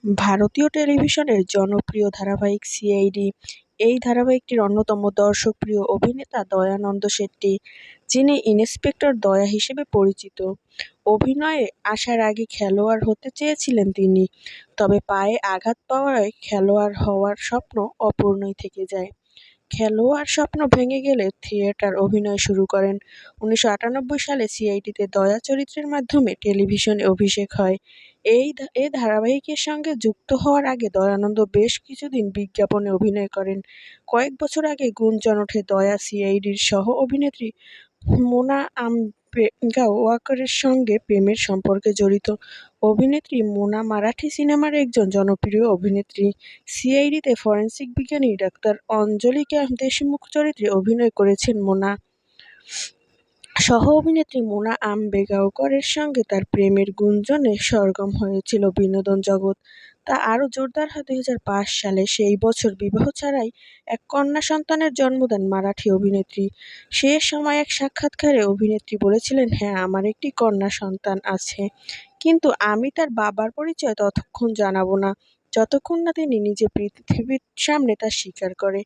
ভারতীয় টেলিভিশনের জনপ্রিয় ধারাবাহিক সিআইডি। এই ধারাবাহিকটির অন্যতম দর্শকপ্রিয় অভিনেতা দয়ানন্দ শেট্টি, যিনি ইন্সপেক্টর দয়া হিসেবে পরিচিত। অভিনয়ে আসার আগে খেলোয়াড় হতে চেয়েছিলেন তিনি, তবে পায়ে আঘাত পাওয়ায় খেলোয়াড় হওয়ার স্বপ্ন অপূর্ণই থেকে যায়। খেলোয়াড় স্বপ্ন ভেঙে গেলে থিয়েটার অভিনয় শুরু করেন। 1998 সালে সিআইডিতে দয়া চরিত্রের মাধ্যমে টেলিভিশনে অভিষেক হয়। এ ধারাবাহিকের সঙ্গে যুক্ত হওয়ার আগে দয়ানন্দ বেশ কিছুদিন বিজ্ঞাপনে অভিনয় করেন। কয়েক বছর আগে গুঞ্জন ওঠে দয়া সিআইডির সহ-অভিনেত্রী মোনা আম্বেগাওয়াকরের সঙ্গে প্রেমের সম্পর্কে জড়িত। অভিনেত্রী মোনা মারাঠি সিনেমার একজন জনপ্রিয় অভিনেত্রী। সিআইডিতে ফরেনসিক বিজ্ঞানী ডাক্তার অঞ্জলিকা দেশমুখ চরিত্রে অভিনয় করেছেন মোনা। সহ-অভিনেত্রী মোনা আম্বেগাওকরের সঙ্গে তার প্রেমের গুঞ্জনে সরগরম হয়েছিল বিনোদন জগৎ। তা আরও জোরদার হয় 2005 সালে। সেই বছর বিবাহ ছাড়াই এক কন্যা সন্তানের জন্ম দেন মারাঠি অভিনেত্রী। সে সময় এক সাক্ষাৎকারে অভিনেত্রী বলেছিলেন, "হ্যাঁ, আমার একটি কন্যা সন্তান আছে, কিন্তু আমি তার বাবার পরিচয় ততক্ষণ জানাব না, যতক্ষণ না তিনি নিজে পৃথিবীর সামনে তা স্বীকার করে।"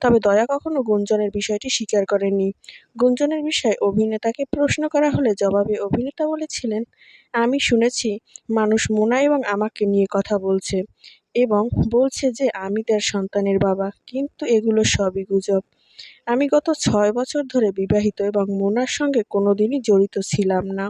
তবে দয়া কখনো গুঞ্জনের বিষয়টি স্বীকার করেননি। গুঞ্জনের বিষয়ে অভিনেতাকে প্রশ্ন করা হলে জবাবে অভিনেতা বলেছিলেন, "আমি শুনেছি মানুষ মোনা এবং আমাকে নিয়ে কথা বলছে এবং বলছে যে আমি তার সন্তানের বাবা, কিন্তু এগুলো সবই গুজব। আমি গত 6 বছর ধরে বিবাহিত এবং মোনার সঙ্গে কোনোদিনই জড়িত ছিলাম না।"